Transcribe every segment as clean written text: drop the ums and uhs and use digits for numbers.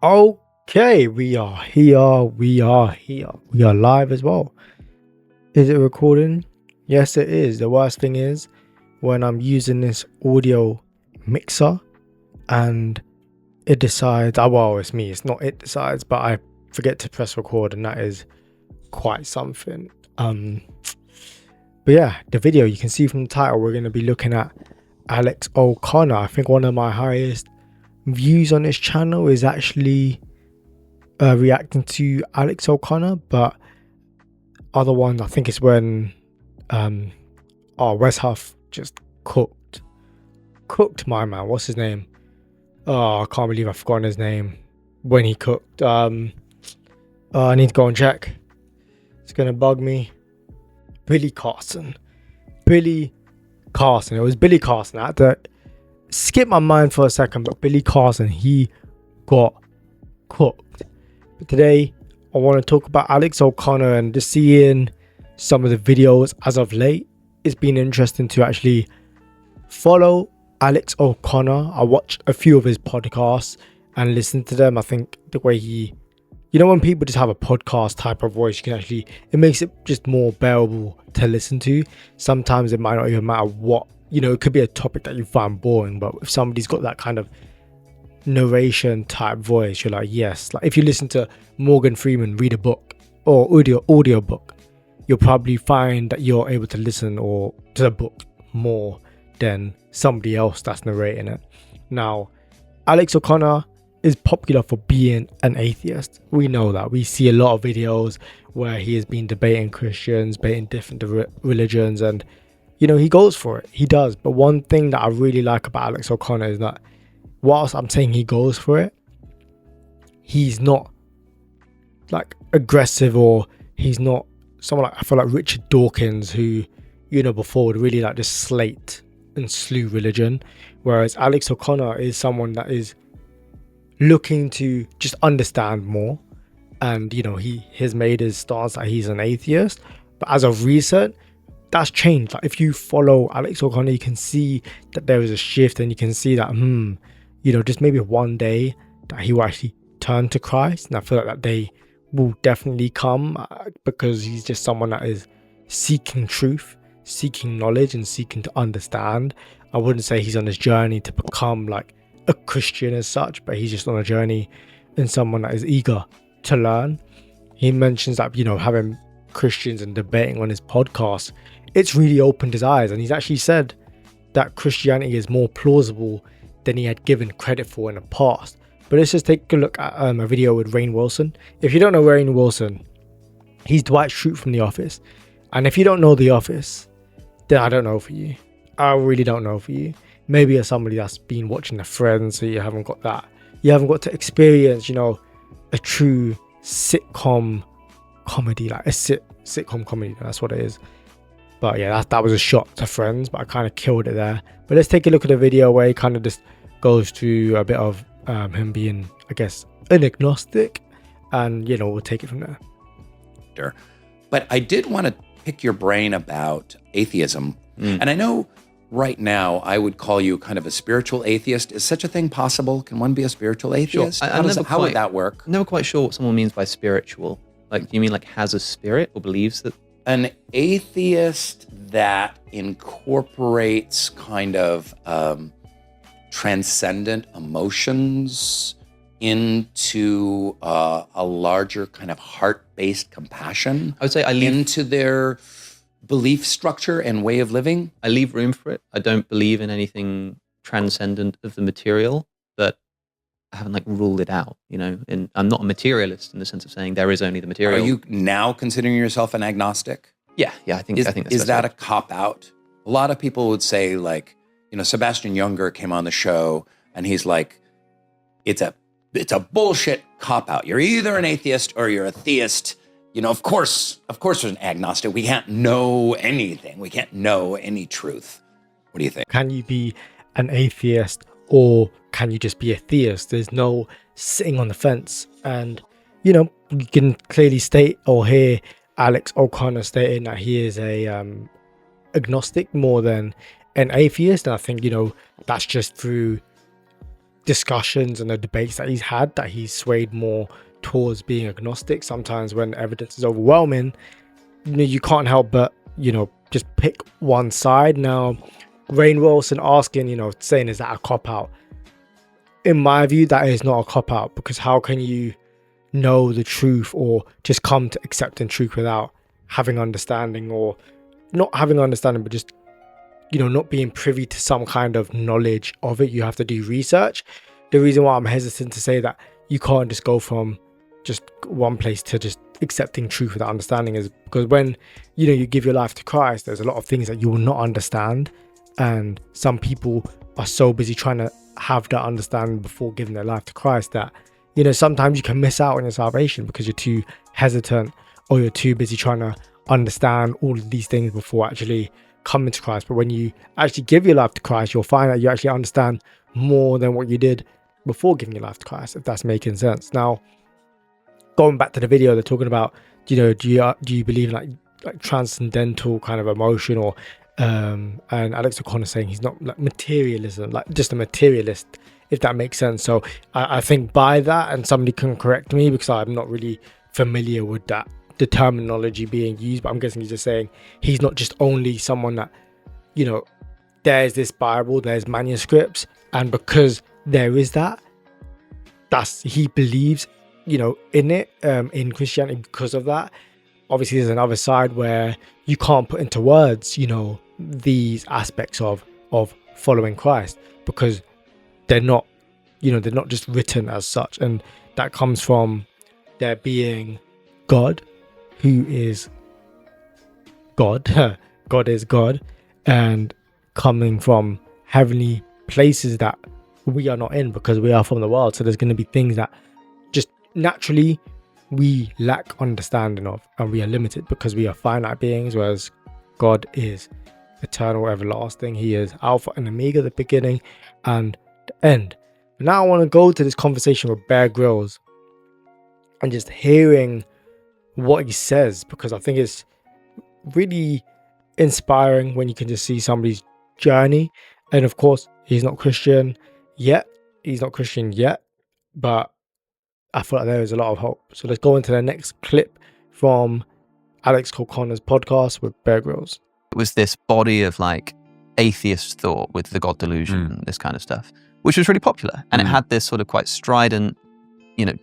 Okay, we are here. We are live as well. Is it recording? Yes, it is. The worst thing is when I'm using this audio mixer and it decides, well, it's me. It's not it decides, but I forget to press record, and that is quite something. But yeah, the video, you can see from the title, we're going to be looking at Alex O'Connor. I think one of my highest views on this channel is actually reacting to Alex O'Connor, but other ones, I think it's when Wes Huff just cooked my man. What's his name? I can't believe I've forgotten his name. When he cooked, I need to go and check. It's gonna bug me. Billy Carson. It was Billy Carson. I had to skip my mind for a second, but Billy Carson, he got cooked. But today I want to talk about Alex O'Connor, and just seeing some of the videos as of late, it's been interesting to actually follow Alex O'Connor. I watch a few of his podcasts and listen to them. I think the way when people just have a podcast type of voice, it makes it just more bearable to listen to. Sometimes it might not even matter what, it could be a topic that you find boring, but if somebody's got that kind of narration type voice, you're like, yes. Like if you listen to Morgan Freeman read a book or audio book, you'll probably find that you're able to listen or to the book more than somebody else that's narrating it. Now, Alex O'Connor is popular for being an atheist. We know that. We see a lot of videos where he has been debating Christians, debating different religions, and he goes for it. He does. But one thing that I really like about Alex O'Connor is that whilst I'm saying he goes for it, he's not like aggressive, or he's not someone like, I feel like Richard Dawkins, who before would really like just slate and slew religion, whereas Alex O'Connor is someone that is looking to just understand more. And he has made his stance that he's an atheist, but as of recent, that's changed. Like if you follow Alex O'Connor, you can see that there is a shift, and you can see that just maybe one day that he will actually turn to Christ. And I feel like that day will definitely come, because he's just someone that is seeking truth, seeking knowledge, and seeking to understand. I wouldn't say he's on this journey to become like a Christian as such, but he's just on a journey and someone that is eager to learn. He mentions that having Christians and debating on his podcast, it's really opened his eyes, and he's actually said that Christianity is more plausible than he had given credit for in the past. But let's just take a look at a video with Rainn Wilson. If you don't know Rainn Wilson, he's Dwight Schrute from The Office. And if you don't know The Office, then I don't know for you. I really don't know for you. Maybe as somebody that's been watching the Friends, so you haven't got to experience, a true sitcom comedy, like a sitcom comedy. That's what it is. But yeah, that was a shot to Friends, but I kind of killed it there. But let's take a look at the video where he kind of just goes through a bit of him being, I guess, an agnostic, and we'll take it from there. Sure. But I did want to pick your brain about atheism. And I know right now I would call you kind of a spiritual atheist. Is such a thing possible? Can one be a spiritual atheist? Sure. How would that work? Never quite sure what someone means by spiritual. Like, do you mean like has a spirit or believes that? An atheist that incorporates kind of transcendent emotions into a larger kind of heart-based compassion. I would say I leave into their belief structure and way of living. I leave room for it. I don't believe in anything transcendent of the material, but I haven't ruled it out, and I'm not a materialist in the sense of saying there is only the material. Are you now considering yourself an agnostic? Yeah, I think that's is that a cop out? A lot of people would say Sebastian Junger came on the show and he's like, it's a bullshit cop out. You're either an atheist or you're a theist. Of course there's an agnostic. We can't know anything. We can't know any truth. What do you think? Can you be an atheist, or can you just be a theist? There's no sitting on the fence. And you can clearly state or hear Alex O'Connor stating that he is a agnostic more than an atheist. And I think that's just through discussions and the debates that he's had that he's swayed more towards being agnostic. Sometimes when evidence is overwhelming, you can't help but, just pick one side. Now, Rainn Wilson asking, saying, is that a cop-out? In my view, that is not a cop-out, because how can you know the truth or just come to accepting truth without having understanding, or not having understanding, but just, not being privy to some kind of knowledge of it? You have to do research. The reason why I'm hesitant to say that you can't just go from just one place to just accepting truth without understanding is because when, you give your life to Christ, there's a lot of things that you will not understand. And some people are so busy trying to have that understanding before giving their life to Christ that, sometimes you can miss out on your salvation because you're too hesitant, or you're too busy trying to understand all of these things before actually coming to Christ. But when you actually give your life to Christ, you'll find that you actually understand more than what you did before giving your life to Christ, if that's making sense. Now, going back to the video, they're talking about, do you believe in like transcendental kind of emotion, or and Alex O'Connor saying he's not like materialism, like just a materialist, if that makes sense. So I think by that, and somebody can correct me because I'm not really familiar with that, the terminology being used, but I'm guessing he's just saying he's not just only someone that, there's this Bible, there's manuscripts, and because there is he believes, in it, in Christianity because of that. Obviously, there's another side where you can't put into words, these aspects of following Christ, because they're not just written as such. And that comes from there being God, who is God. God is God, and coming from heavenly places that we are not in because we are from the world. So there's going to be things that just naturally we lack understanding of, and we are limited because we are finite beings, whereas God is eternal, everlasting. He is Alpha and Omega, the beginning and the end. But now I want to go to this conversation with Bear Grylls and just hearing what he says, because I think it's really inspiring when you can just see somebody's journey. And of course, he's not Christian yet, but I feel like there is a lot of hope. So let's go into the next clip from Alex O'Connor's podcast with Bear Grylls. It was this body of like atheist thought with the God delusion and this kind of stuff, which was really popular. And it had this sort of quite strident,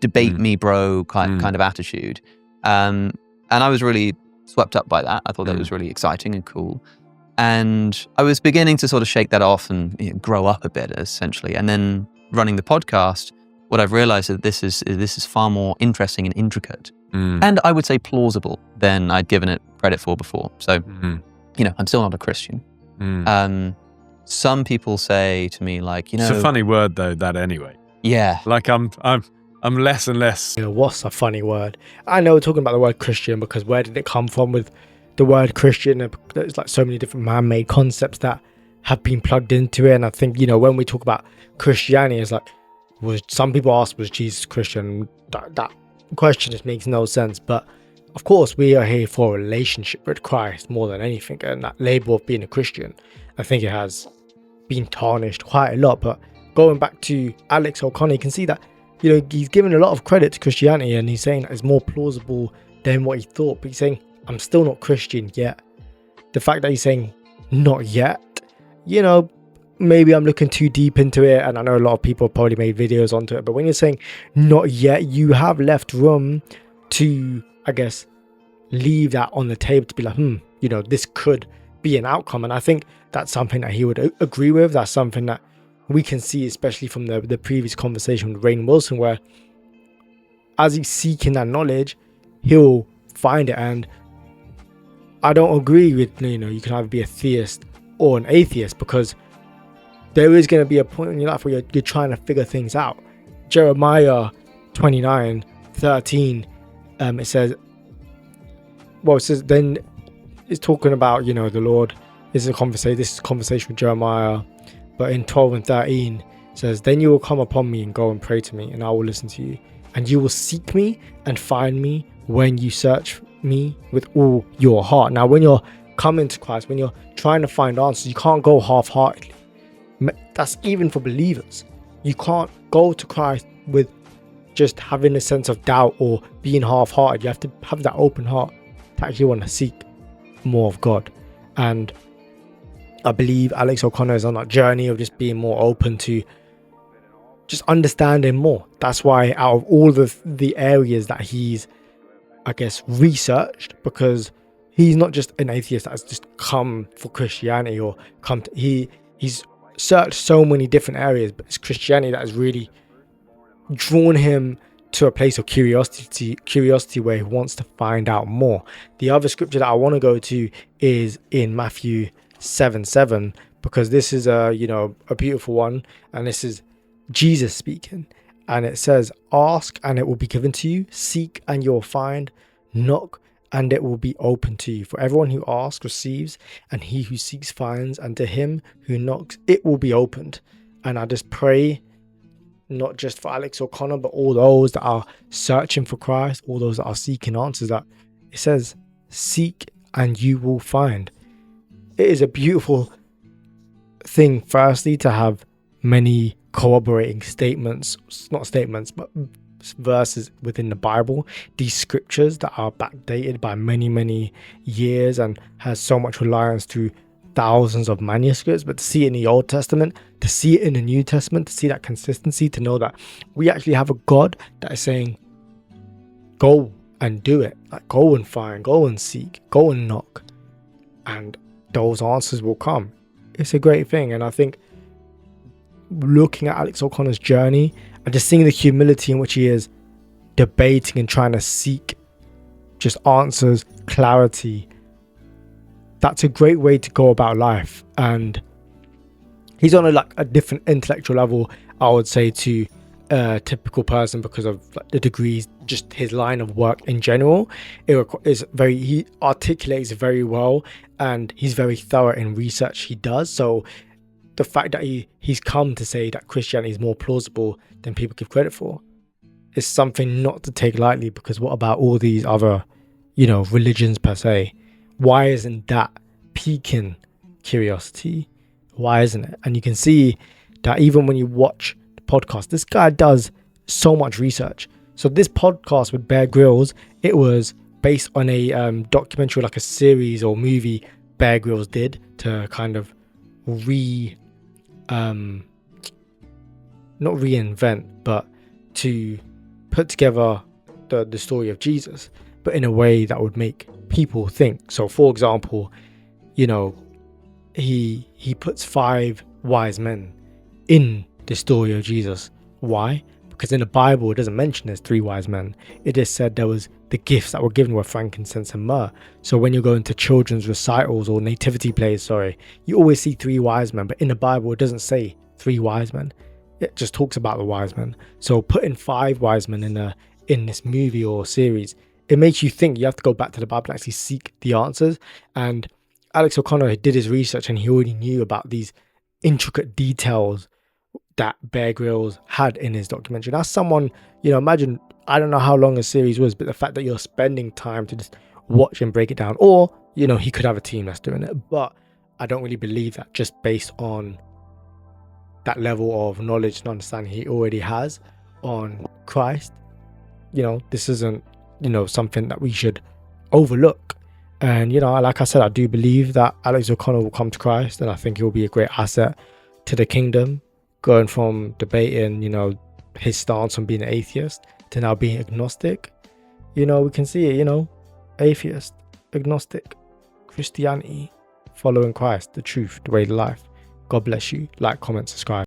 debate me bro kind of attitude. And I was really swept up by that. I thought that was really exciting and cool. And I was beginning to sort of shake that off and grow up a bit, essentially. And then running the podcast, what I've realized is this is far more interesting and intricate, and I would say plausible than I'd given it credit for before. So, I'm still not a Christian. Some people say to me, like, it's a funny word though, that anyway. Yeah. Like I'm less and less. What's a funny word? I know we're talking about the word Christian because where did it come from with the word Christian? There's like so many different man-made concepts that have been plugged into it. And I think, when we talk about Christianity, it's like, some people ask, was Jesus Christian? That question just makes no sense. But of course, we are here for a relationship with Christ more than anything. And that label of being a Christian, I think it has been tarnished quite a lot. But going back to Alex O'Connor, you can see that, he's given a lot of credit to Christianity, and he's saying that it's more plausible than what he thought. But he's saying, I'm still not Christian yet. The fact that he's saying not yet, maybe I'm looking too deep into it, and I know a lot of people probably made videos onto it, but when you're saying not yet, you have left room to, I guess, leave that on the table to be like, this could be an outcome. And I think that's something that he would agree with. That's something that we can see, especially from the previous conversation with Rainn Wilson, where as he's seeking that knowledge, he'll find it. And I don't agree with, you can either be a theist or an atheist, because there is going to be a point in your life where you're trying to figure things out. Jeremiah 29:13, it says, then it's talking about, the Lord. This is a conversation with Jeremiah, but in 12 and 13, it says, then you will come upon me and go and pray to me, and I will listen to you. And you will seek me and find me when you search me with all your heart. Now, when you're coming to Christ, when you're trying to find answers, you can't go half-heartedly. That's even for believers. You can't go to Christ with just having a sense of doubt or being half-hearted. You have to have that open heart to actually want to seek more of God. And I believe Alex O'Connor is on that journey of just being more open to just understanding more. That's why out of all the areas that he's, I guess, researched, because he's not just an atheist that has just come for Christianity or come to, he's searched so many different areas, but it's Christianity that has really drawn him to a place of curiosity where he wants to find out more. The other scripture that I want to go to is in Matthew 7:7, because this is a beautiful one, and this is Jesus speaking, and it says, "Ask and it will be given to you, seek and you'll find, knock and it will be open to you. For everyone who asks receives, and he who seeks finds, and to him who knocks it will be opened." And I just pray, not just for Alex O'Connor, but all those that are searching for Christ, all those that are seeking answers, that it says, seek and you will find. It is a beautiful thing, firstly, to have many corroborating but verses within the Bible, these scriptures that are backdated by many years and has so much reliance through thousands of manuscripts. But to see it in the Old Testament, to see it in the New Testament, to see that consistency, to know that we actually have a God that is saying, go and do it, like go and find, go and seek, go and knock, and those answers will come. It's a great thing. And I think looking at Alex O'Connor's journey and just seeing the humility in which he is debating and trying to seek just answers, clarity, that's a great way to go about life. And he's on a different intellectual level, I would say, to a typical person because of the degrees, just his line of work in general. He articulates very well, and he's very thorough in research he does. So the fact that he's come to say that Christianity is more plausible than people give credit for is something not to take lightly, because what about all these other, religions per se? Why isn't that piquing curiosity? Why isn't it? And you can see that even when you watch the podcast, this guy does so much research. So this podcast with Bear Grylls, it was based on a documentary, like a series or movie Bear Grylls did to kind of not reinvent, but to put together the story of Jesus, but in a way that would make people think. So for example, he puts 5 wise men in the story of Jesus. Why? Because in the Bible it doesn't mention there's 3 wise men. It just said there was the gifts that were given were frankincense and myrrh. So when you go into children's recitals or nativity plays, you always see 3 wise men, but in the Bible it doesn't say 3 wise men. It just talks about the wise men. So putting 5 wise men in this movie or series, it makes you think. You have to go back to the Bible and actually seek the answers. And Alex O'Connor did his research, and he already knew about these intricate details that Bear Grylls had in his documentary. That's someone, imagine, I don't know how long a series was, but the fact that you're spending time to just watch and break it down, or, he could have a team that's doing it. But I don't really believe that, just based on that level of knowledge and understanding he already has on Christ. This isn't, something that we should overlook. And, like I said, I do believe that Alex O'Connor will come to Christ, and I think he'll be a great asset to the kingdom, going from debating, his stance on being an atheist to now being agnostic. We can see it, atheist, agnostic, Christianity, following Christ, the truth, the way, the life. God bless you. Like, comment, subscribe.